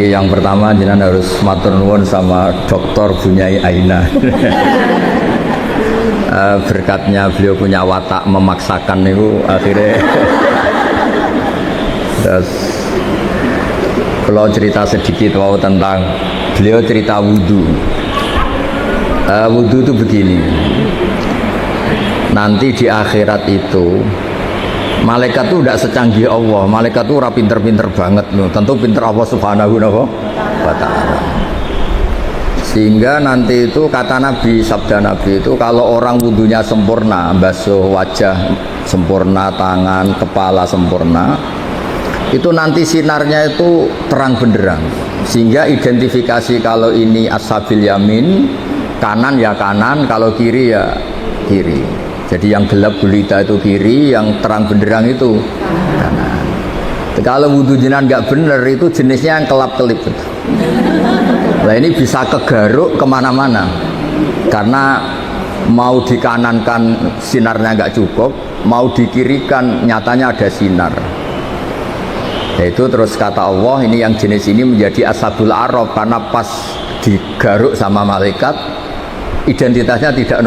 Yang pertama jenengan harus matur nuwun sama Dr. Bunyai Aina. Berkatnya beliau punya watak memaksakan itu akhirnya. Terus kalau cerita sedikit mau tentang beliau cerita wudhu. Wudhu itu begini. Nanti di akhirat itu malaikat itu tidak secanggih Allah. Malaikat itu ora pinter-pinter banget loh. Tentu pinter Allah Subhanahu wa ta'ala. Sehingga nanti itu kata Nabi, sabda Nabi itu kalau orang wudhunya sempurna, basuh wajah sempurna, tangan, kepala sempurna, itu nanti sinarnya itu terang benderang. Sehingga identifikasi kalau ini ashabil yamin, kanan ya kanan, kalau kiri ya kiri. Jadi yang gelap gulita itu kiri, yang terang benderang itu kanan. Kalau wudhu jenengan nggak bener itu jenisnya yang kelap-kelip. Nah ini bisa kegaruk kemana-mana karena mau dikanankan sinarnya nggak cukup, mau dikirikan nyatanya ada sinar. Yaitu terus kata Allah ini yang jenis ini menjadi ashabul araf karena pas digaruk sama malaikat identitasnya tidak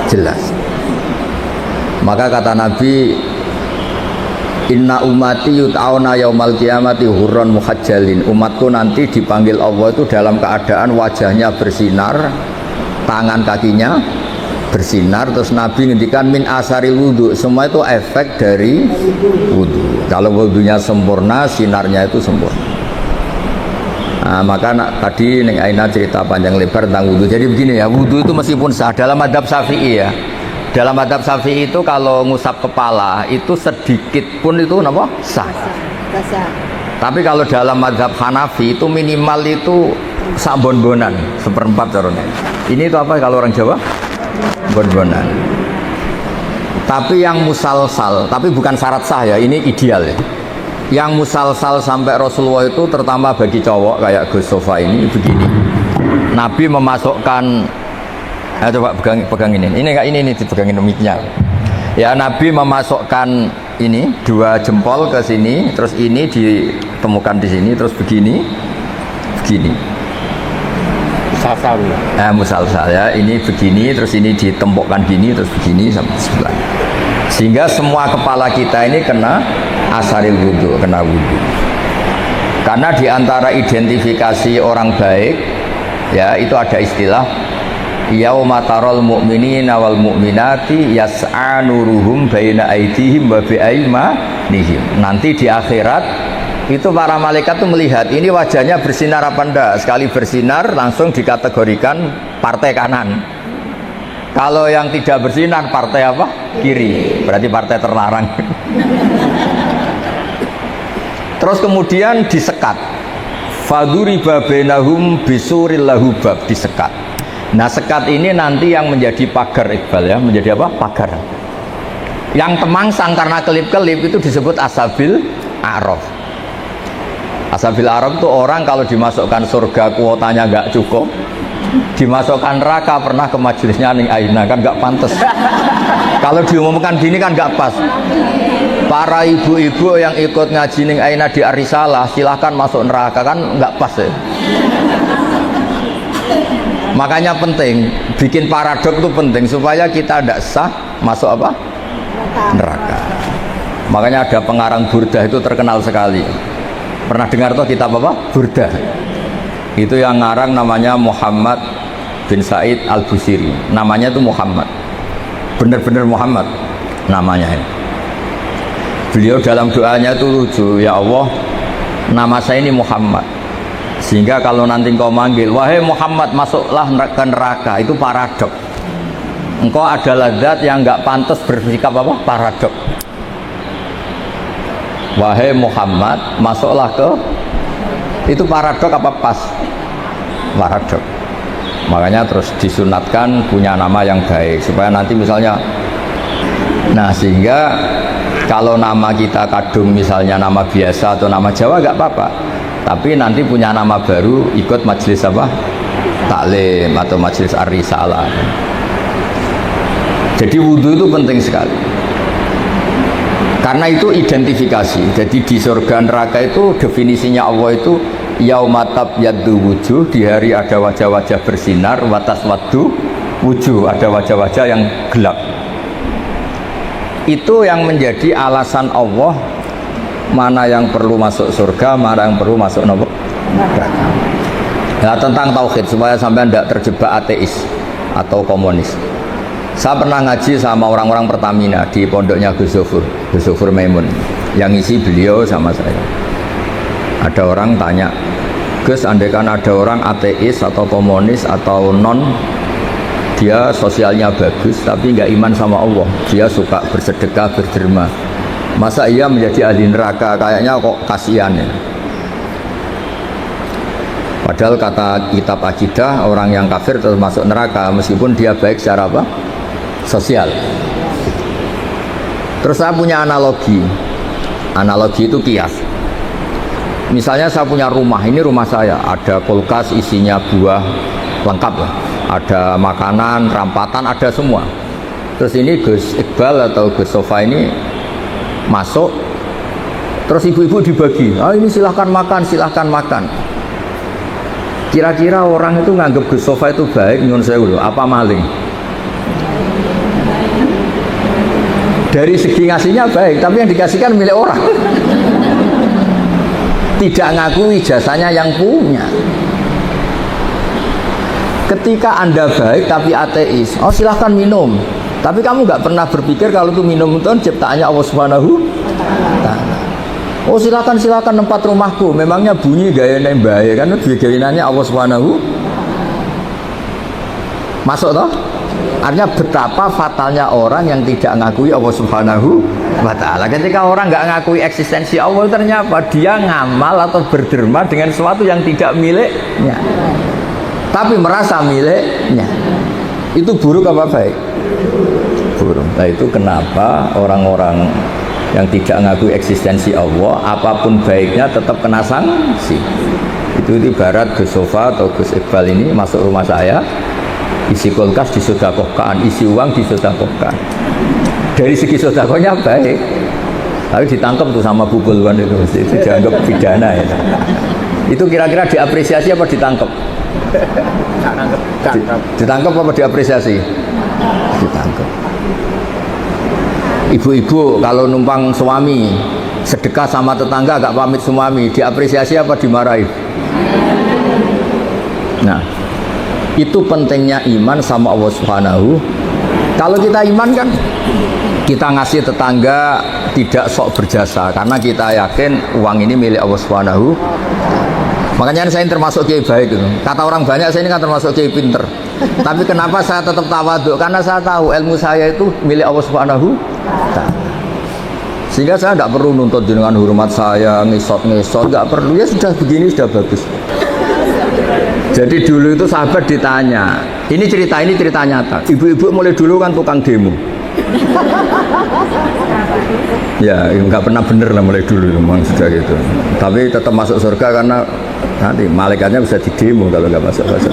jelas. Maka kata Nabi, inna ummati yut'auna yaumal qiyamati hurran muhajjalin. Umatku nanti dipanggil Allah itu dalam keadaan wajahnya bersinar, tangan kakinya bersinar. Terus Nabi ngendikan min asaril wudu, semua itu efek dari wudu. Kalau wudunya sempurna, sinarnya itu sempurna. Nah, maka tadi Neng Aina cerita panjang lebar tentang wudu. Jadi begini ya, wudu itu meskipun sah dalam madzhab Syafi'i ya. Dalam madzhab Syafi'i itu kalau ngusap kepala itu sedikit pun itu sah. Tapi kalau dalam madzhab Hanafi itu minimal itu sak bon-bonan, seperempat caranya. Ini itu apa kalau orang Jawa? Bon-bonan. Tapi yang musalsal, tapi bukan syarat sah ya, ini ideal ya. Yang musalsal sampai Rasulullah itu terutama bagi cowok kayak Gus Sofa ini begini. Nabi memasukkan coba pegang ini. Ini enggak ini dipegangin mic-nya. Ya Nabi memasukkan ini dua jempol ke sini, terus ini ditemukan di sini, terus begini. Musalsal ya. Ini begini, terus ini ditempokkan gini, terus begini sampai sebelah. Sehingga semua kepala kita ini kena asaril wudu, kena wudu. Karena diantara identifikasi orang baik, ya itu ada istilah yauma taral mu'minina wal mu'minati yas'a nuruhum baina aydihim wa bi aymanihim. Nanti di akhirat itu para malaikat itu melihat ini wajahnya bersinar apa enggak. Sekali bersinar langsung dikategorikan partai kanan. Kalau yang tidak bersinar partai apa? Kiri. Berarti partai terlarang. Terus kemudian disekat. Faduriba bainahum bisuril lahu bab, disekat. Nah sekat ini nanti yang menjadi pagar Iqbal ya, menjadi apa? Pagar. Yang temangsang karena kelip-kelip itu disebut ashabil a'raf. Ashabil a'raf itu orang kalau dimasukkan surga kuotanya nggak cukup, dimasukkan neraka pernah ke majelisnya Ning Aina kan nggak pantas. Kalau diumumkan gini kan nggak pas. Para ibu-ibu yang ikut ngaji Ning Aina di Arisalah silahkan masuk neraka kan nggak pas ya. Makanya penting bikin paradok itu penting supaya kita tidak sah masuk apa? Neraka. Makanya ada pengarang Burdah itu terkenal sekali. Pernah dengar tuh kitab apa? Burdah. Itu yang ngarang namanya Muhammad bin Said Al-Busiri. Namanya itu Muhammad. Bener-bener Muhammad namanya. Beliau dalam doanya itu lucu, ya Allah, nama saya ini Muhammad. Sehingga kalau nanti engkau manggil, wahai Muhammad masuklah ke neraka, itu paradok. Engkau adalah zat yang nggak pantas bersikap apa? Paradok. Wahai Muhammad masuklah ke, itu paradok apa pas? Paradok. Makanya terus disunatkan punya nama yang baik supaya nanti misalnya, nah sehingga kalau nama kita kadung misalnya nama biasa atau nama Jawa nggak apa-apa. Tapi nanti punya nama baru ikut majelis apa? Taklim atau majelis ar-risalah. Jadi wudhu itu penting sekali. Karena itu identifikasi. Jadi di surga neraka itu definisinya Allah itu yaumatab yaddu wujuh, di hari ada wajah-wajah bersinar, watas waddu wujuh, ada wajah-wajah yang gelap. Itu yang menjadi alasan Allah mana yang perlu masuk surga, mana yang perlu masuk neraka. Nah, tentang tauhid supaya sampai tidak terjebak ateis atau komunis. Saya pernah ngaji sama orang-orang Pertamina di pondoknya Gus Zofur Maimun, yang isi beliau sama saya. Ada orang tanya, Gus, andaikan ada orang ateis atau komunis atau non, dia sosialnya bagus tapi nggak iman sama Allah, dia suka bersedekah, berderma, masa ia menjadi ahli neraka? Kayaknya kok kasihan ya. Padahal kata kitab akidah, orang yang kafir tetap masuk neraka meskipun dia baik secara apa? Sosial. Terus saya punya analogi. Analogi itu kias. Misalnya saya punya rumah, ini rumah saya, ada kulkas isinya buah lengkap lah, ada makanan, rampatan, ada semua. Terus ini Gus Iqbal atau Gus Sofa ini masuk, terus ibu-ibu dibagi, ini silahkan makan, silahkan makan. Kira-kira orang itu nganggap Gus Sofa itu baik, nyun sewu, apa maling? Dari segi ngasihnya baik, tapi yang dikasihkan milik orang. Tidak ngakui jasanya yang punya. Ketika Anda baik tapi ateis, silahkan minum, tapi kamu nggak pernah berpikir kalau itu minum itu ciptaannya Allah Subhanahu wa Ta'ala. Silakan tempat rumahku, memangnya bunyi gaya nembaye kan gayaannya Allah Subhanahu. Masuk toh? Artinya betapa fatalnya orang yang tidak ngakui Allah Subhanahu wa Ta'ala. Ketika orang nggak ngakui eksistensi Allah, ternyata apa? Dia ngamal atau berderma dengan sesuatu yang tidak miliknya, tapi merasa miliknya. Itu buruk apa baik? Buruk. Nah, itu kenapa orang-orang yang tidak ngakui eksistensi Allah, apapun baiknya tetap kena sanksi. Itu ibarat Gus Sofa atau Gus Iqbal ini masuk rumah saya, isi kulkas disodakohkan, isi uang disodakohkan. Dari segi sodakohnya baik, tapi ditangkap tuh sama Bu Pulwan itu dianggap pidana ya. Itu kira-kira diapresiasi apa ditangkap? Ditangkap apa diapresiasi? Ditangkap. Ibu-ibu kalau numpang suami sedekah sama tetangga agak pamit suami, diapresiasi apa dimarahi? Nah, itu pentingnya iman sama Allah Subhanahu. Kalau kita iman kan kita ngasih tetangga tidak sok berjasa karena kita yakin uang ini milik Allah Subhanahu. Makanya saya termasuk kiai baik gitu. Kata orang banyak saya ini kan termasuk kiai pinter. Tapi kenapa saya tetap tawaduk? Karena saya tahu ilmu saya itu milik Allah Subhanahu. Sehingga saya tidak perlu nuntut dengan hormat saya, ngesot, nggak perlu. Ya sudah begini sudah bagus. Jadi dulu itu sahabat ditanya, ini cerita nyata. Ibu-ibu mulai dulu kan tukang demo. Ya nggak pernah bener lah mulai dulu memang sudah gitu. Tapi tetap masuk surga karena nanti malaikatnya bisa didemo kalau nggak masuk surga.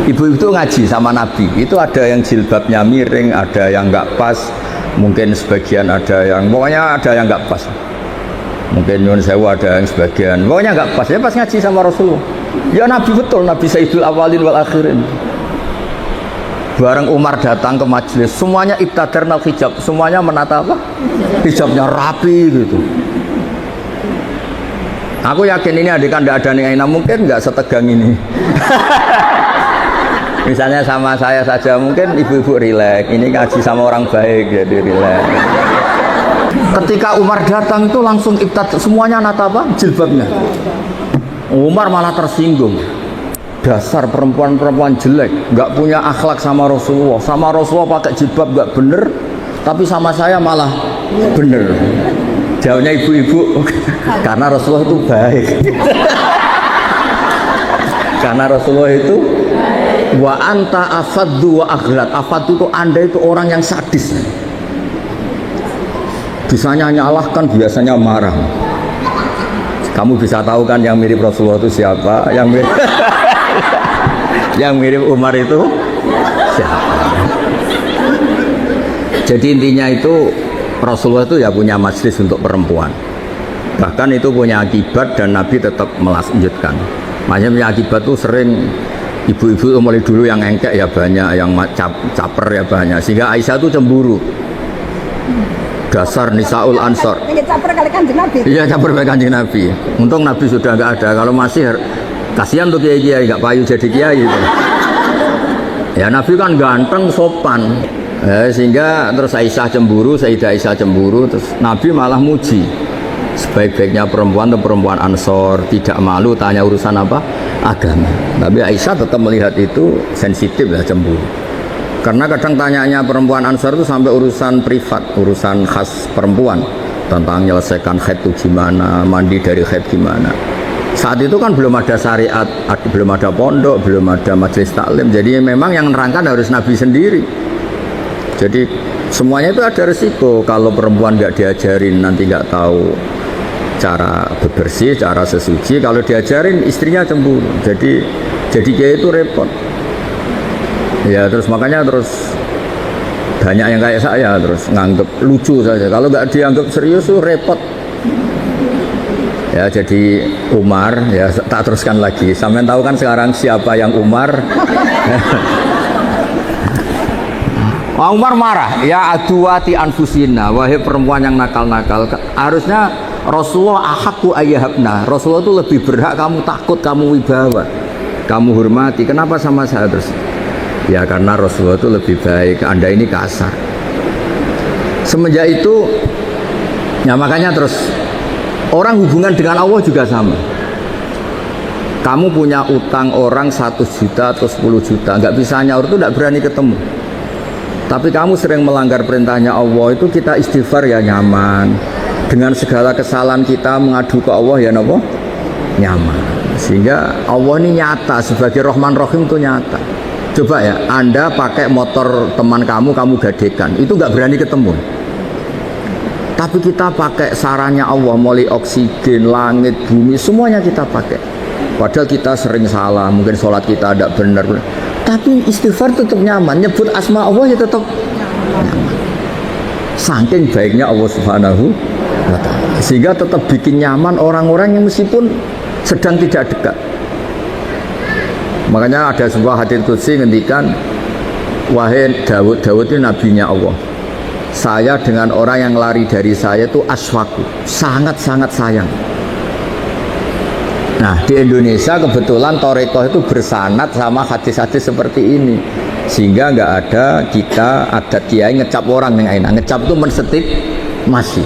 Ibu itu ngaji sama Nabi. Itu ada yang jilbabnya miring, ada yang nggak pas. Mungkin sebagian ada yang, pokoknya ada yang nggak pas. Mungkin nyun sewu ada yang sebagian, pokoknya nggak pas. Ya pas ngaji sama Rasulullah. Ya Nabi betul, Nabi Sayyidul Awalin wal Akhirin. Bareng Umar datang ke majelis, semuanya ibtadarnal hijab, semuanya menata apa? Hijabnya rapi gitu. Aku yakin ini adegan tidak ada nih, mungkin nggak setegang ini. Misalnya sama saya saja, mungkin ibu-ibu rileks. Ini ngaji sama orang baik, jadi rileks. Ketika Umar datang itu langsung ibtad, semuanya nata apa? Jilbabnya. Umar malah tersinggung. Dasar perempuan-perempuan jelek, nggak punya akhlak sama Rasulullah. Sama Rasulullah pakai jilbab nggak bener, tapi sama saya malah bener. Jawabnya ibu-ibu, karena Rasulullah itu baik. Karena Rasulullah itu wa anta afaddu wa aghlat. Afaddu itu Anda itu orang yang sadis. Bisanya nyalahkan, biasanya marah. Kamu bisa tahu kan yang mirip Rasulullah itu siapa? Yang mirip Umar itu siapa? Jadi intinya itu Rasulullah itu ya punya majelis untuk perempuan. Bahkan itu punya akibat dan Nabi tetap melanjutkan. Makanya punya akibat tuh sering ibu-ibu mulai dulu yang engkek ya banyak, yang caper ya banyak, sehingga Aisyah tuh cemburu. Dasar Nisaul Ansor. Caper kali Kanjeng Nabi. Iya, caper kali Kanjeng Nabi. Untung Nabi sudah nggak ada. Kalau masih kasihan tuh kiai-kiai nggak payu jadi kiai gitu. Ya Nabi kan ganteng, sopan. Sehingga terus Aisyah cemburu, Sayyidah Aisyah cemburu, terus Nabi malah muji. Sebaik-baiknya perempuan itu perempuan Ansor, tidak malu tanya urusan apa? Agama. Tapi Aisyah tetap melihat itu sensitif ya, cemburu. Karena kadang tanyanya perempuan Ansor itu sampai urusan privat, urusan khas perempuan, tentang menyelesaikan haid itu gimana, mandi dari haid gimana. Saat itu kan belum ada syariat, belum ada pondok, belum ada majelis taklim. Jadi memang yang menerangkan harus Nabi sendiri. Jadi semuanya itu ada resiko. Kalau perempuan nggak diajarin nanti nggak tahu cara bebersih, cara sesuci. Kalau diajarin istrinya cemburu. Jadi kayak itu repot. Ya terus makanya terus banyak yang kayak saya terus nganggep lucu saja. Kalau nggak dianggap serius tuh repot. Ya jadi Umar ya tak teruskan lagi. Sampean tahu kan sekarang siapa yang Umar? Umar marah. Ya aduati anfusina, wahai perempuan yang nakal-nakal. Harusnya Rasulullah ahakku ayyahabna. Rasulullah itu lebih berhak kamu takut, kamu wibawa, kamu hormati. Kenapa sama saya terus? Ya karena Rasulullah itu lebih baik, Anda ini kasar. Semenjak itu ya makanya terus orang hubungan dengan Allah juga sama. Kamu punya utang orang 1 juta atau 10 juta, nggak bisa nyaur itu nggak berani ketemu. Tapi kamu sering melanggar perintahnya Allah, itu kita istighfar ya nyaman. Dengan segala kesalahan kita mengadu ke Allah ya nopo nyaman. Sehingga Allah ini nyata sebagai Rahman Rahim itu nyata. Coba ya, Anda pakai motor teman kamu gadekan, itu nggak berani ketemu. Tapi kita pakai sarannya Allah, mulai oksigen, langit, bumi, semuanya kita pakai. Padahal kita sering salah, mungkin sholat kita tidak benar. Tapi istighfar tetap nyaman, nyebut asma Allah ya tetap nyaman. Saking baiknya Allah Subhanahu wa Ta'ala. Sehingga tetap bikin nyaman orang-orang yang meskipun sedang tidak dekat. Makanya ada sebuah hadits qudsi ngendikan, wahai Daud ini nabinya Allah. Saya dengan orang yang lari dari saya itu aswaku, sangat-sangat sayang. Nah di Indonesia kebetulan Torekoh itu bersanad sama hadis-hadis seperti ini. Sehingga nggak ada kita adat kiai ngecap orang yang enak. Ngecap itu mensetip masih.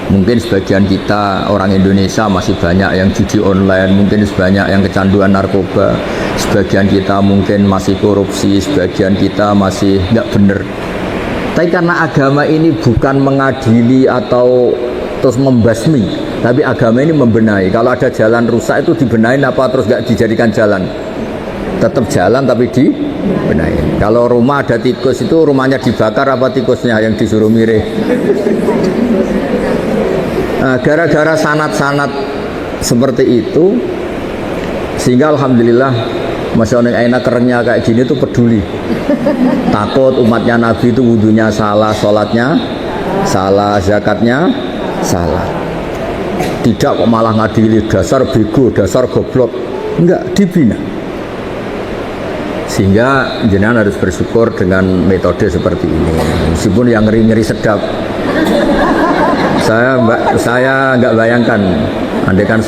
Mungkin sebagian kita orang Indonesia masih banyak yang judi online, mungkin sebanyak yang kecanduan narkoba, sebagian kita mungkin masih korupsi, sebagian kita masih nggak bener. Tapi karena agama ini bukan mengadili atau terus membasmi, tapi agama ini membenahi. Kalau ada jalan rusak itu dibenahin apa terus nggak dijadikan jalan? Tetap jalan tapi dibenahin. Kalau rumah ada tikus itu rumahnya dibakar apa tikusnya yang disuruh mirih? Nah, gara-gara sanat-sanat seperti itu sehingga alhamdulillah Masya Allah enak kerennya kayak gini tuh peduli, takut umatnya Nabi itu wudunya salah, sholatnya salah, zakatnya salah, tidak kok malah ngadili dasar bego, dasar goblok, enggak, dibina. Sehingga jenengan harus bersyukur dengan metode seperti ini meskipun yang ngeri-ngeri sedap. Saya nggak bayangkan, andai kan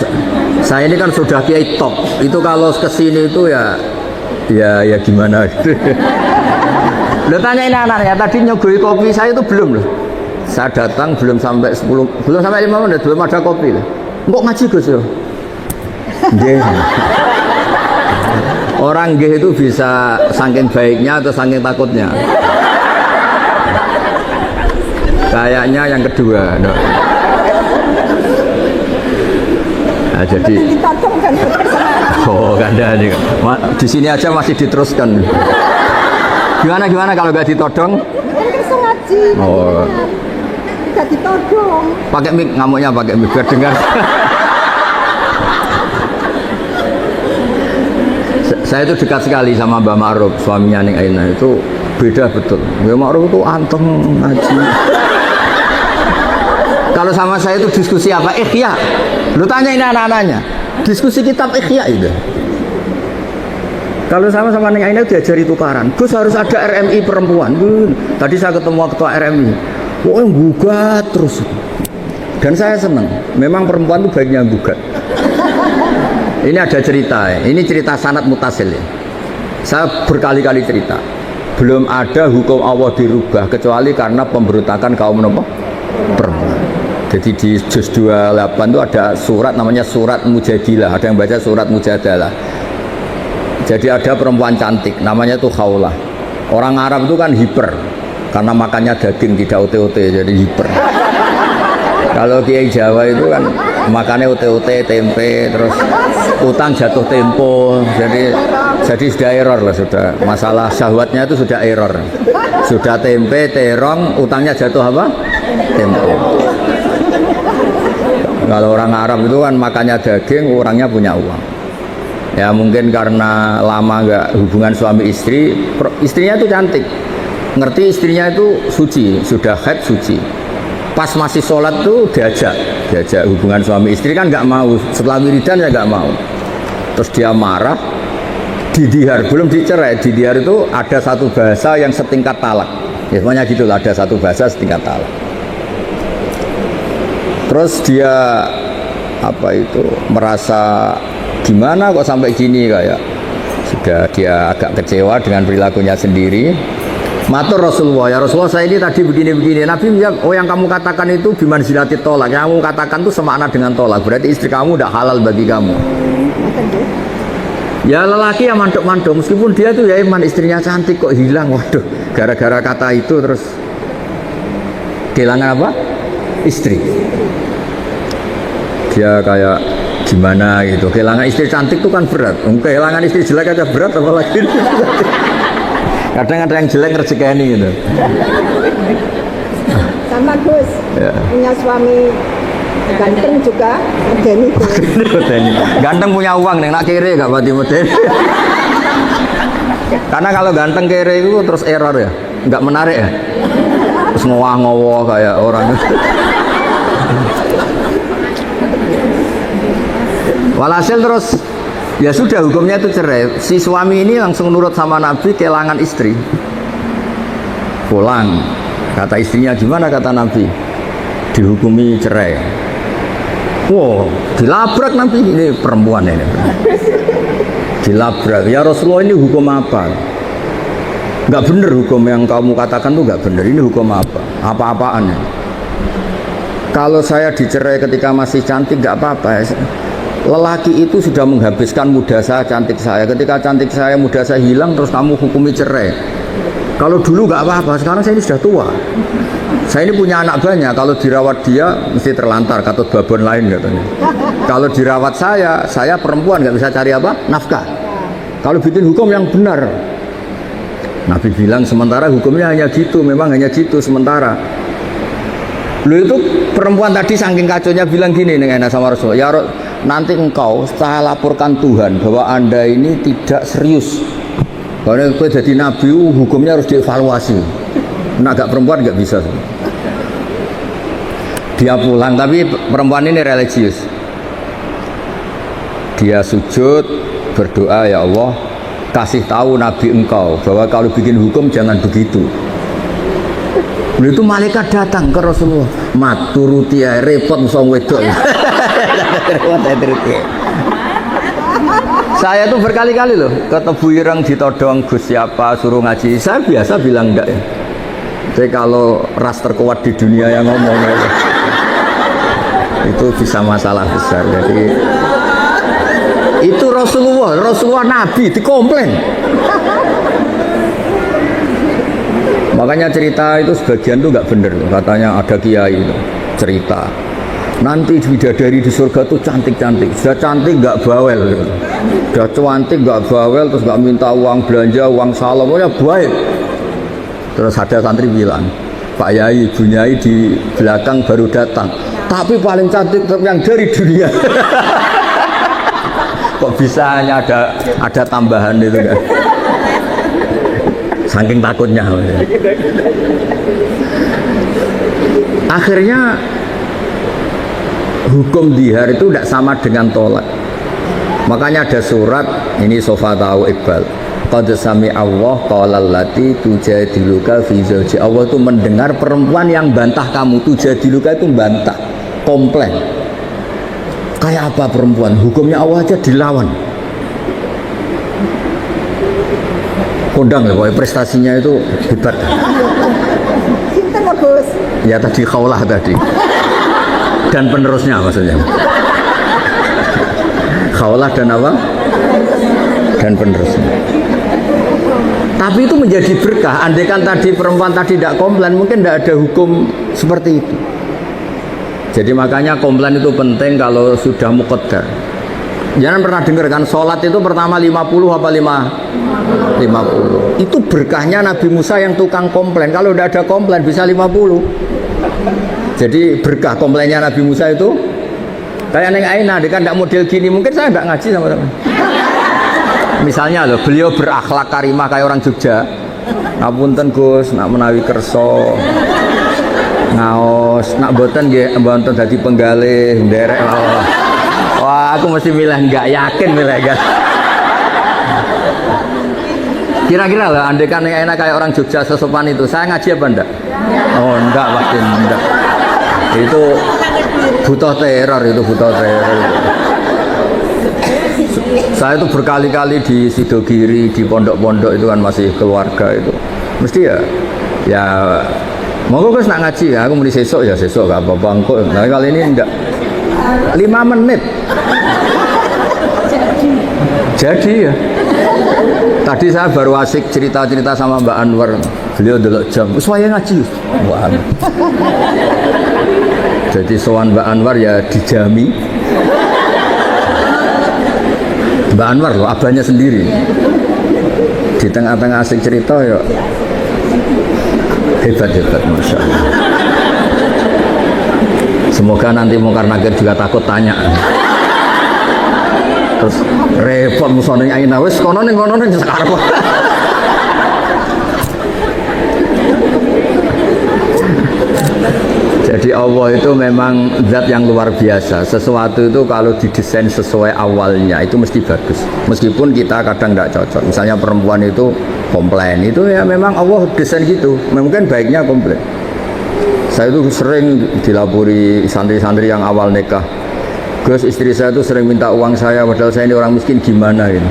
saya ini kan sudah kiai top, itu kalau kesini itu ya gimana? Lo tanyain anak-anaknya tadi nyogoi kopi saya itu belum loh. Saya datang belum sampai 5 menit belum ada kopi loh. Kok ngaji Gus loh? Orang nggih itu bisa saking baiknya atau saking takutnya. Kayaknya yang kedua. No. Nah, jadi oh kanda nih. Di sini aja masih diteruskan. Gimana kalau nggak ditodong? Oh. Nggak ditodong. Pakai mic, ngamuknya pakai mic biar dengar. Saya itu dekat sekali sama Mbak Ma'ruf, suaminya Ning Aina itu beda betul. Mbak Ma'ruf itu anteng ngaji. Kalau sama saya itu diskusi apa? Ikhya. Lu tanya ini anak-anaknya. Diskusi kitab Ikhya itu. Kalau sama-sama neng Aina diajari tukaran. Gus harus ada RMI perempuan. Tadi saya ketemu ketua RMI. Oh gugat terus. Dan saya senang. Memang perempuan itu baiknya gugat. Ini ada cerita. Ini cerita sanad mutasil ya. Saya berkali-kali cerita. Belum ada hukum Allah dirubah kecuali karena pemberontakan kaum perempuan. Jadi di juz 28 itu ada surat namanya surat Mujadilah. Ada yang baca surat Mujadalah. Jadi ada perempuan cantik namanya itu Khawlah. Orang Arab itu kan hiper karena makannya daging tidak ote-ote jadi hiper. Kalau Kiai Jawa itu kan makannya ote-ote, tempe, terus utang jatuh tempo. Jadi sudah error lah sudah. Masalah syahwatnya itu sudah error. Sudah tempe, terong, utangnya jatuh apa? Tempo. Kalau orang Arab itu kan makannya daging, orangnya punya uang. Ya mungkin karena lama nggak hubungan suami istri, istrinya itu cantik. Ngerti istrinya itu suci, sudah haid suci. Pas masih sholat tuh diajak hubungan suami istri kan nggak mau. Setelah wiridan ya nggak mau. Terus dia marah, didihar, belum dicerai. Didihar itu ada satu bahasa yang setingkat talak. Ya semuanya gitulah, ada satu bahasa setingkat talak. Terus dia apa itu merasa gimana kok sampai gini kayak sudah dia agak kecewa dengan perilakunya sendiri. Matur Rasulullah, ya Rasulullah saya ini tadi begini-begini. Nabi menjawab, oh yang kamu katakan itu biman zilati tolak. Yang kamu katakan itu semakna dengan tolak. Berarti istri kamu tidak halal bagi kamu. Ya lelaki yang manduk-manduk, meskipun dia tuh ya iman istrinya cantik kok hilang. Waduh, gara-gara kata itu terus kehilangan apa? Istri. Dia kayak gimana gitu. Kehilangan istri cantik itu kan berat. Kehilangan istri jelek aja berat apalagi. Kadang ada yang jelek rezekani gitu. Sama Gus, ya. Punya suami ganteng juga medeni Gus. Ganteng punya uang nih, nak kere gak berarti medeni. Karena kalau ganteng kere itu terus error ya, nggak menarik ya. Terus ngowah-ngowah kayak orang. Walhasil terus ya sudah hukumnya itu cerai. Si suami ini langsung nurut sama Nabi, kehilangan istri. Pulang. Kata istrinya gimana kata Nabi? Dihukumi cerai. Wow, dilabrak Nabi ini perempuan ini. Dilabrak. Ya Rasulullah ini hukum apa? Enggak benar hukum yang kamu katakan tuh enggak benar. Ini hukum apa? Apa-apaan ya? Kalau saya dicerai ketika masih cantik enggak apa-apa ya. Lelaki itu sudah menghabiskan muda saya, cantik saya. Ketika cantik saya, muda saya hilang, terus kamu hukumi cerai. Kalau dulu nggak apa-apa, sekarang saya ini sudah tua. Saya ini punya anak banyak. Kalau dirawat dia, mesti terlantar, katut babon lain katanya. Kalau dirawat saya perempuan nggak bisa cari apa? Nafkah. Kalau bikin hukum yang benar, Nabi bilang sementara hukumnya hanya gitu, memang hanya gitu sementara. Lu itu perempuan tadi saking kacaunya bilang gini nih sama Rasul, ya nanti engkau saya laporkan Tuhan bahwa anda ini tidak serius. Karena itu jadi nabi hukumnya harus dievaluasi. Nah agak perempuan nggak bisa. Dia pulang tapi perempuan ini religius. Dia sujud berdoa ya Allah kasih tahu nabi engkau bahwa kalau bikin hukum jangan begitu. Itu malaikat datang ke Rasulullah. Mat turuti ya repot song wedok. Saya tuh berkali-kali loh ketemu ireng ditodong Gus siapa suruh ngaji. Saya biasa bilang enggak ya. Jadi kalau ras terkuat di dunia yang ngomong itu bisa masalah besar. Jadi itu Rasulullah Nabi dikomplain. Makanya cerita itu sebagian tuh nggak bener. Katanya ada kiai itu cerita nanti bidadari di surga tuh cantik-cantik. Sudah cantik nggak bawel, sudah cantik nggak bawel, terus nggak minta uang belanja, uang salam, pokoknya baik. Terus ada santri bilang, Pak Yai, Bu Nyai di belakang baru datang, tapi paling cantik yang dari dunia. Kok bisa hanya ada tambahan itu kan? Saking takutnya. Akhirnya hukum dihar itu tidak sama dengan tolak. Makanya ada surat ini sofa tahu Iqbal. Qad sami Allah qala allati tujadiluka fi zawji. Allah itu mendengar perempuan yang bantah kamu. Tujadiluka itu bantah, komplain. Kayak apa perempuan? Hukumnya Allah aja dilawan. Kondang ya, pokoknya prestasinya itu hebat. Sinten Gus? Ya tadi Khawlah tadi. Dan penerusnya maksudnya. Khawlah dan apa? Dan penerusnya. Tapi itu menjadi berkah. Andaikan tadi perempuan tadi tidak komplain, mungkin tidak ada hukum seperti itu. Jadi makanya komplain itu penting kalau sudah muqaddar. Jangan pernah dengar kan sholat itu pertama 50 apa 50. Itu berkahnya Nabi Musa yang tukang komplain. Kalau tidak ada komplain bisa 50. Jadi berkah komplainnya Nabi Musa itu kayak Neng Aina, dia kan tidak model gini, mungkin saya tidak ngaji sama teman. Misalnya loh, beliau berakhlak karimah kayak orang Jogja. Ngapunten Gus, nak menawi kerso, ngaos, nak boten nggih mboten dadi penggalih, nderek lah. Wah, aku mesti milih enggak, yakin milih enggak. Kira-kira lah, andai kan Neng Aina kayak orang Jogja sesopan itu, saya ngaji apa enggak? Oh enggak, pasti enggak. Itu butuh teror, itu butuh teror. Saya itu berkali-kali di Sidogiri, di pondok-pondok itu kan masih keluarga itu. Mesti ya monggo Gus nak ngaji, aku muni sesuk ya sesuk gak apa-apa engko. Nah kali ini enggak. 5 menit. Jadi ya. Tadi saya baru asik cerita-cerita sama Mbak Anwar. Beliau delok jam, wis wayahe ngaji. Wah. Jadi sowan Mbak Anwar ya dijami. Mbak Anwar loh, abahnya sendiri. Di tengah-tengah asik cerita ya hebat-hebat, Masya Allah. Semoga nanti Mungkar Nakir juga takut tanya. Terus repot musoning Aina, wis kono ning sekarang. Jadi Allah itu memang zat yang luar biasa. Sesuatu itu kalau didesain sesuai awalnya itu mesti bagus. Meskipun kita kadang tidak cocok. Misalnya perempuan itu komplain, itu ya memang Allah desain gitu. Mungkin baiknya komplain. Saya itu sering dilapori santri-santri yang awal nikah. Gus, istri saya itu sering minta uang saya, padahal saya ini orang miskin, gimana ini?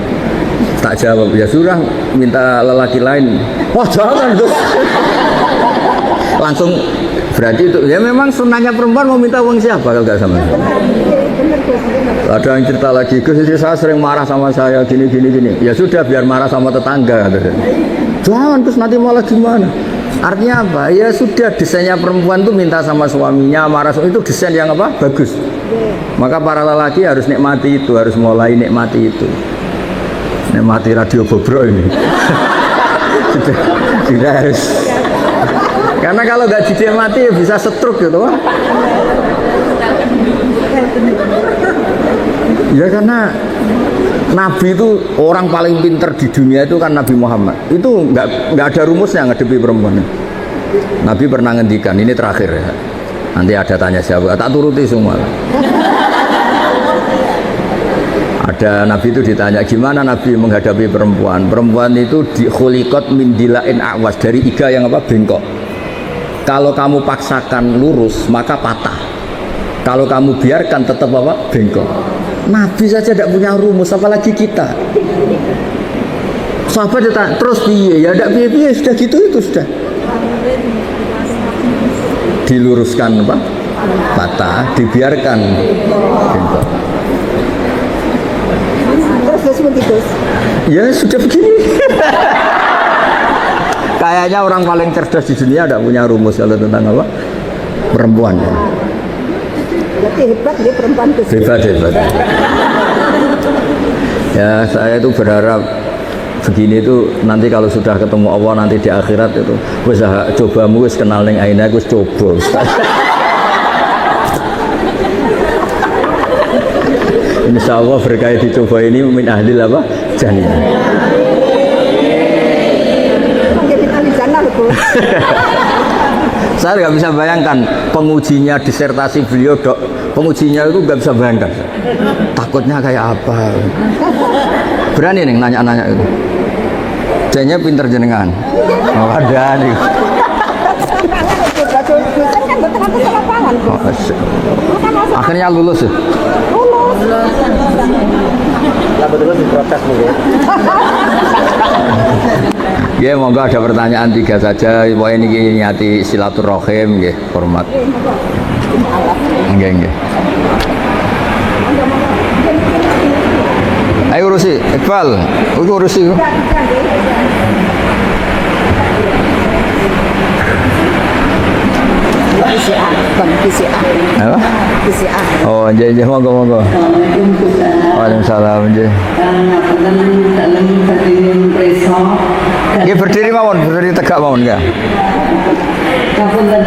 Tak jawab, ya sudah minta lelaki lain. Wah jangan Gus. Langsung berarti itu ya memang sunnahnya perempuan mau minta uang siapa kalau nggak sama. Ada yang cerita lagi, Gus istri saya sering marah sama saya gini. Ya sudah biar marah sama tetangga. Jangan terus nanti malah gimana? Artinya apa? Ya sudah desainnya perempuan tuh minta sama suaminya marah itu desain yang apa? Bagus. Maka para lelaki harus nikmati itu, harus mulai nikmati itu. Nikmati radio bobrok ini. Sudah harus. Karena kalau nggak dinikmati ya bisa stroke gitu. Ya karena Nabi itu orang paling pinter di dunia itu kan Nabi Muhammad. Itu nggak ada rumusnya ngadepi perempuan. Nabi pernah ngendikan, ini terakhir ya. Nanti ada tanya siapa, tak turuti semua. Ada Nabi itu ditanya gimana Nabi menghadapi perempuan. Perempuan itu khuliqat min dilain awas, dari iga yang apa? Bengkok. Kalau kamu paksakan lurus maka patah. Kalau kamu biarkan tetap apa? Bengkok. Nabi saja tidak punya rumus, apalagi kita. Sahabat ditanya, terus piye? Ya tidak piye-piye, sudah gitu itu sudah. Diluruskan apa? Patah, dibiarkan bengkok. Terus ya sudah begini. Kayaknya orang paling cerdas di dunia tidak punya rumus kalau tentang apa? Perempuan ya. Berarti hebat dia perempuan itu. Hebat. Ya saya itu berharap begini itu nanti kalau sudah ketemu Allah nanti di akhirat itu wis cobamu wis kenal ning Aina wis coba. Insya Allah berkah dicoba ini min ahli apa? Jannah. Saya nggak bisa bayangkan pengujinya disertasi beliau dok, pengujinya itu nggak bisa bayangkan. Takutnya kayak apa? Berani nih nanya-nanya itu. Jadinya pinter jenengan. Oh ada nih. Oh, akhirnya lulus ya? Lulus diprotes mungkin. Ya, monggo ada pertanyaan 3 saja. Wah ini niati silaturahim, nggih, hormat. Nggih, nggih. Ayo urusi, Iqbal, urusi. PCR, bukan PCR. Apa? PCR. Oh, nggih, monggo, monggo. Waalaikumsalam, nggih. Nggih berdiri mawon, berdiri tegak mawon nggih. Ngapunten,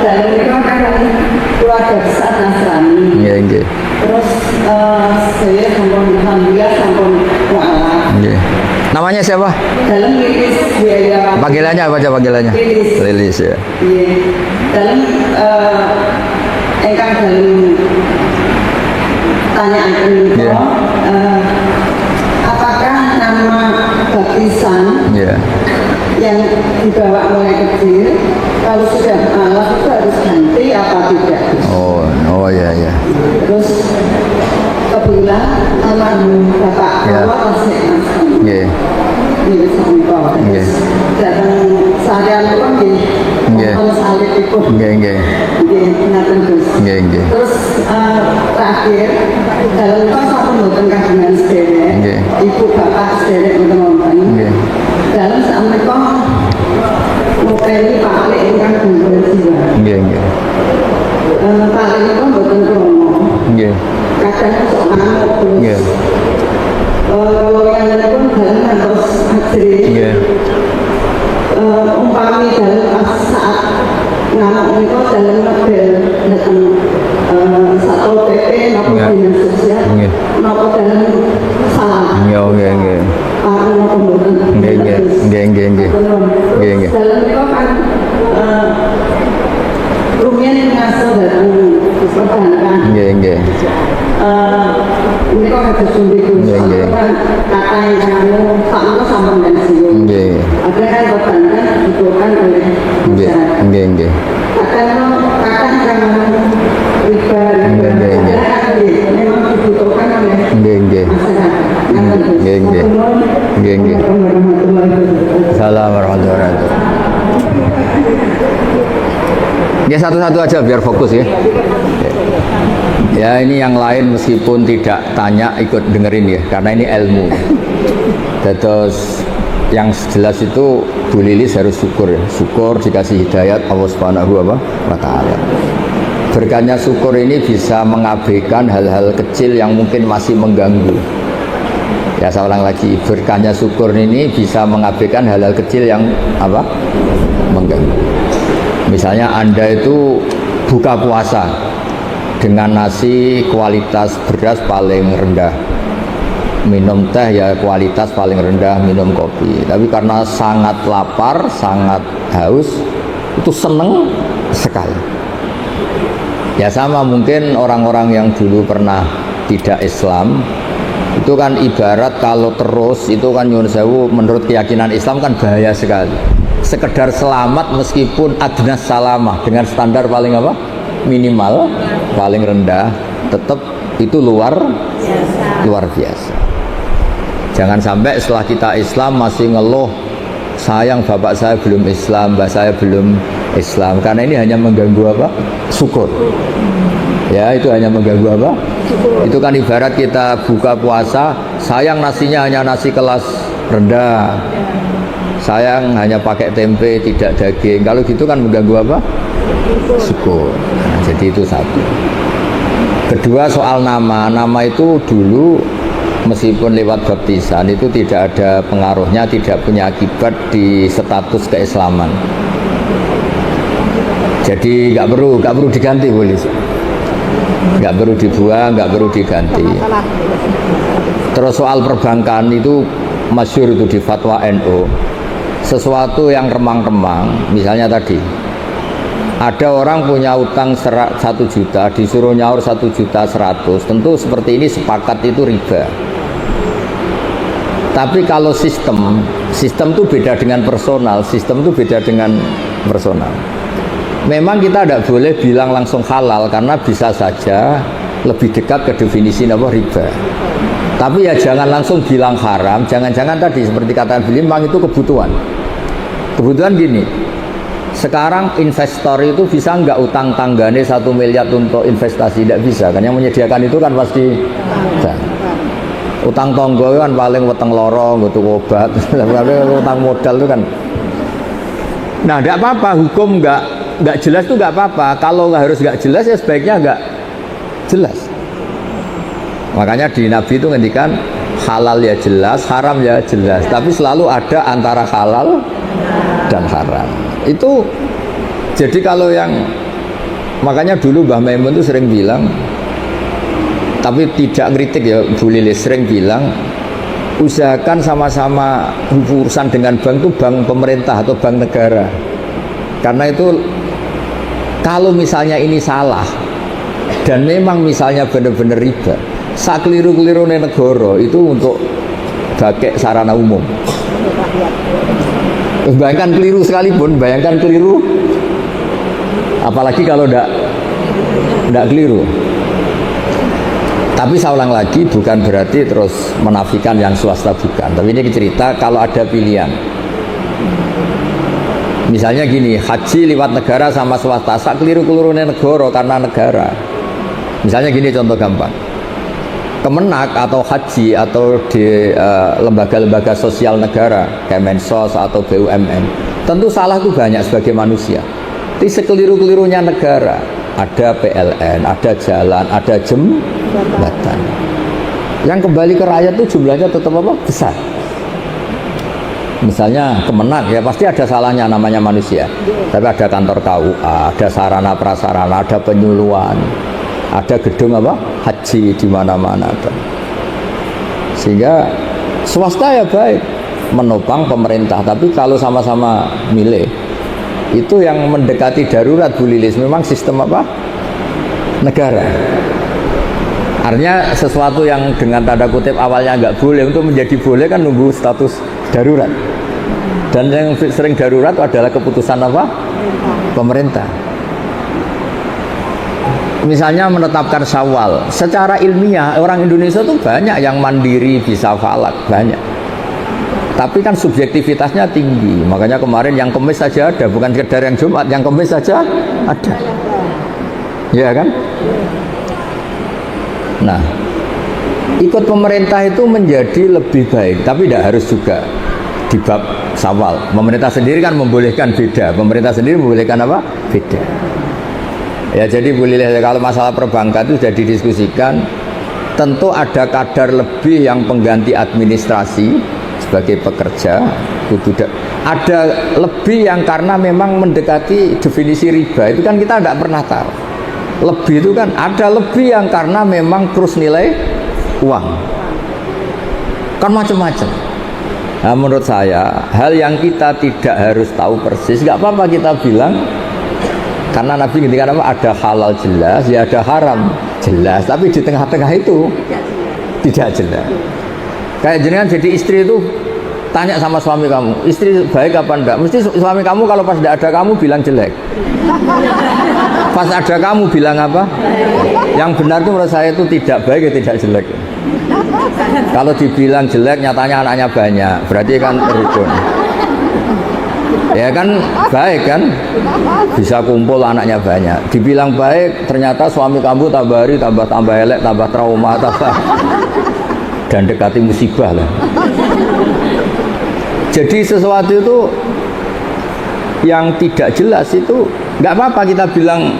dalam itu kan keluarga besar Nasrani. Nggih, nggih. Terus saya sampun alhamdulillah sampun wa'ala. Nggih. Namanya siapa? Dalam Lilis biaya. Panggilannya apa aja panggilannya? Lilis. Lilis ya. Iya. Dalam engkang dalam tanyaan ini, Iya. apakah nama baptisan Iya. yang dibawa mulai kecil kalau sudah malam itu harus ganti apa tidak? Oh, oh ya ya. Terus kebetulan almarhum bapak Ya. bapak masih Nggih. di Singapura. Nggih. Datang seharian itu kan di Nggih. nonton salib itu Nggih, nggih. di Natal terus. Nggih, nggih. Terus terakhir dalam pas aku nonton kajian sederek, Nggih. ibu bapak sederek nonton. Nggih. Dalam saat mereka ngopeni paling ingkang gangguan jiwa. Nggih, nggih. Paling itu mboten kromo. Nggih. Kadang sok ngamuk terus. Nggih. Kalau yang pun dalam harus ajri. Nggih. Umpami dalam saat ngamuk itu dalam model datang Satpol PP maupun Nggih. dinas sosial Nggih. maupun dalam salah. Nggih, nggih, nggih. Nggih, nggih. Nggih, nggih, nggih. Nggih, nggih. Dalam itu kan rumian yang ngasih datang perbankan. Nggih, nggih. Ini kok harus sumbiku. Nggih, nggih. Kata yang kamu tak mau sama pensiun. Nggih. Ada kan perbankan dibutuhkan oleh Nggih, masyarakat. nggih, nggih. Kadang riba Nggih, nggih, nggih. memang dibutuhkan oleh Nggih, nggih. masyarakat. Nggih, nggih. Nggih, nggih. Salam warahmatullahi wabarakatuh. Ya satu-satu aja biar fokus ya. Ya ini yang lain meskipun tidak tanya ikut dengerin ya karena ini ilmu. Terus yang jelas itu Bu Lilis harus syukur ya. Syukur dikasih hidayat Allah Subhanahu wa taala. Berkahnya syukur ini bisa mengabaikan hal-hal kecil yang mungkin masih mengganggu. Ya saya ulang lagi, berkahnya syukur ini bisa mengabaikan hal-hal kecil yang apa? Mengganggu. Misalnya Anda itu buka puasa dengan nasi kualitas beras paling rendah, minum teh ya kualitas paling rendah, minum kopi. Tapi karena sangat lapar, sangat haus, itu seneng sekali. Ya sama mungkin orang-orang yang dulu pernah tidak Islam, itu kan ibarat kalau terus itu kan nyuwun sewu menurut keyakinan Islam kan bahaya sekali. Sekedar selamat meskipun adnas salamah dengan standar paling apa? Minimal, paling rendah, tetap itu luar biasa. Jangan sampai setelah kita Islam masih ngeluh, sayang bapak saya belum Islam, mbak saya belum Islam, karena ini hanya mengganggu apa? Syukur. Ya itu hanya mengganggu apa? Itu kan ibarat kita buka puasa, sayang nasinya hanya nasi kelas rendah, sayang hanya pakai tempe tidak daging. Kalau gitu kan mengganggu apa? Syukur. Nah, jadi itu satu. Kedua soal nama itu dulu meskipun lewat baptisan itu tidak ada pengaruhnya, tidak punya akibat di status keislaman. Jadi nggak perlu diganti boleh. Nggak perlu dibuang, nggak perlu diganti. Terus soal perbankan itu masyhur itu di fatwa NU. Sesuatu yang remang-remang, misalnya tadi Ada orang punya utang 1 juta, disuruh nyaur 1.100.000, tentu seperti ini sepakat itu riba. Tapi kalau sistem itu beda dengan personal, sistem itu beda dengan personal. Memang kita tidak boleh bilang langsung halal karena bisa saja lebih dekat ke definisi apa riba. Tapi ya jangan langsung bilang haram, jangan-jangan tadi seperti kata beliau memang itu kebutuhan. Kebutuhan gini, sekarang investor itu bisa nggak utang tanggane 1 miliar untuk investasi? Tidak bisa kan, yang menyediakan itu kan pasti utang tonggo kan paling weteng lorong untuk obat utang modal itu kan. Nah tidak apa-apa, hukum nggak jelas itu nggak apa-apa. Kalau harus nggak jelas ya sebaiknya nggak jelas. Makanya di Nabi itu ngendikan halal ya jelas, haram ya jelas, tapi selalu ada antara halal dan haram. Itu jadi kalau yang makanya dulu Mbah Maimun itu sering bilang, tapi tidak kritik ya, Bu Lilis sering bilang usahakan sama-sama urusan dengan bank itu bank pemerintah atau bank negara. Karena itu kalau misalnya ini salah dan memang misalnya benar-benar riba, sakeliru-keliru negara itu untuk pakai sarana umum. Bayangkan keliru sekalipun, bayangkan keliru, apalagi kalau tidak keliru. Tapi saya ulang lagi, bukan berarti terus menafikan yang swasta, bukan. Tapi ini cerita kalau ada pilihan. Misalnya gini, haji lewat negara sama swasta, sakeliru-keliru negara karena negara. Misalnya gini contoh gampang. Kemenak atau haji atau di lembaga-lembaga sosial negara Kemensos atau BUMN tentu salah itu banyak sebagai manusia. Di sekeliru-kelirunya negara ada PLN, ada jalan, ada jembatan. Yang kembali ke rakyat itu jumlahnya tetap apa? Besar. Misalnya Kemenak ya pasti ada salahnya, namanya manusia. Tapi ada kantor KUA, ada sarana prasarana, ada penyuluhan, ada gedung apa? Haji di mana-mana. Sehingga swasta ya baik menopang pemerintah, tapi kalau sama-sama milih itu yang mendekati darurat Bu Lilis memang sistem apa? Negara. Artinya sesuatu yang dengan tanda kutip awalnya nggak boleh untuk menjadi boleh kan nunggu status darurat. Dan yang sering darurat adalah keputusan apa? Pemerintah. Misalnya menetapkan Syawal, secara ilmiah orang Indonesia tuh banyak yang mandiri bisa falak, banyak. Tapi kan subjektivitasnya tinggi. Makanya kemarin yang Kemis saja ada, bukan sekedar yang Jumat, yang Kemis saja ada. Ya kan? Nah, ikut pemerintah itu menjadi lebih baik, tapi tidak harus juga di bab Syawal. Pemerintah sendiri kan membolehkan beda. Pemerintah sendiri membolehkan apa? Beda. Ya jadi boleh kalau masalah perbankan itu sudah didiskusikan, tentu ada kadar lebih yang pengganti administrasi sebagai pekerja, ada lebih yang karena memang mendekati definisi riba itu kan kita tidak pernah tahu. Lebih itu kan ada lebih yang karena memang terus nilai uang, kan macam-macam. Nah, menurut saya hal yang kita tidak harus tahu persis nggak apa-apa kita bilang. Karena Nabi ngendikan apa? Ada halal jelas, ya ada haram jelas. Tapi di tengah-tengah itu tidak jelas. Kayak jenengan jadi istri itu tanya sama suami kamu, istri baik apa enggak? Mesti suami kamu kalau pas tidak ada kamu bilang jelek. Pas ada kamu bilang apa? Yang benar itu menurut saya itu tidak baik, tidak jelek. Kalau dibilang jelek, nyatanya anaknya banyak, berarti kan rukun. Ya kan baik kan, bisa kumpul anaknya banyak. Dibilang baik, ternyata suami kamu tambah hari tambah elek, tambah trauma, tambah dan dekati musibah lah. Jadi sesuatu itu yang tidak jelas itu nggak apa-apa kita bilang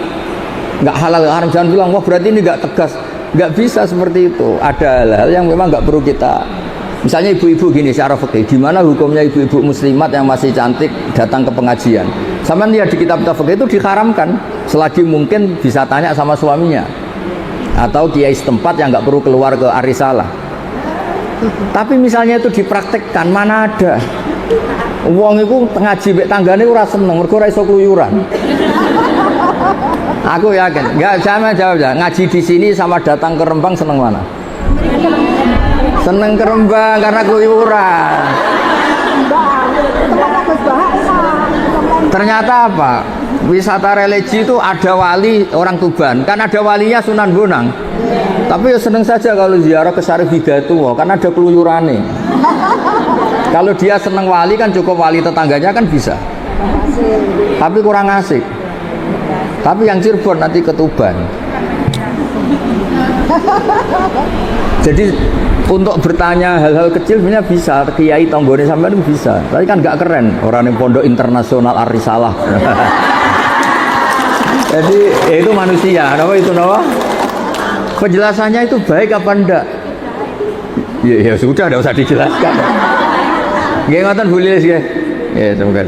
nggak halal haram, jangan bilang wah berarti ini nggak tegas. Nggak bisa seperti itu. Ada hal-hal yang memang nggak perlu kita. Misalnya ibu-ibu gini secara fikih, gimana hukumnya ibu-ibu muslimat yang masih cantik datang ke pengajian? Sama lihat di kitab-kitab fikih itu diharamkan selagi mungkin bisa tanya sama suaminya atau kiai setempat yang nggak perlu keluar ke arisalah. Tapi misalnya itu dipraktekkan, mana ada wong itu ngaji mek tanggane ora seneng mergo ora iso kluyuran. Aku yakin. Enggak, sama jawab ya. Ngaji di sini sama datang ke Rembang seneng mana? Seneng ke Rembang karena keluyuran. Ternyata apa? Wisata religi itu ada wali orang Tuban, kan ada walinya Sunan Bonang. Tapi ya seneng saja kalau ziarah ke Syarif Hidayatullah, karena ada keluyurannya. Kalau dia seneng wali kan cukup wali tetangganya kan bisa. Tapi kurang asik. Tapi yang Cirebon nanti ke Tuban. Jadi untuk bertanya hal-hal kecil sebenarnya bisa, kiai tonggone sampean itu bisa. Tapi kan nggak keren orang yang pondok internasional Ar-Risalah. Jadi ya itu manusia, apa itu nama? Penjelasannya itu baik apa enggak? Ya sudah, enggak usah dijelaskan. Nggih ngoten Bu Lilis nggih. Ya semoga.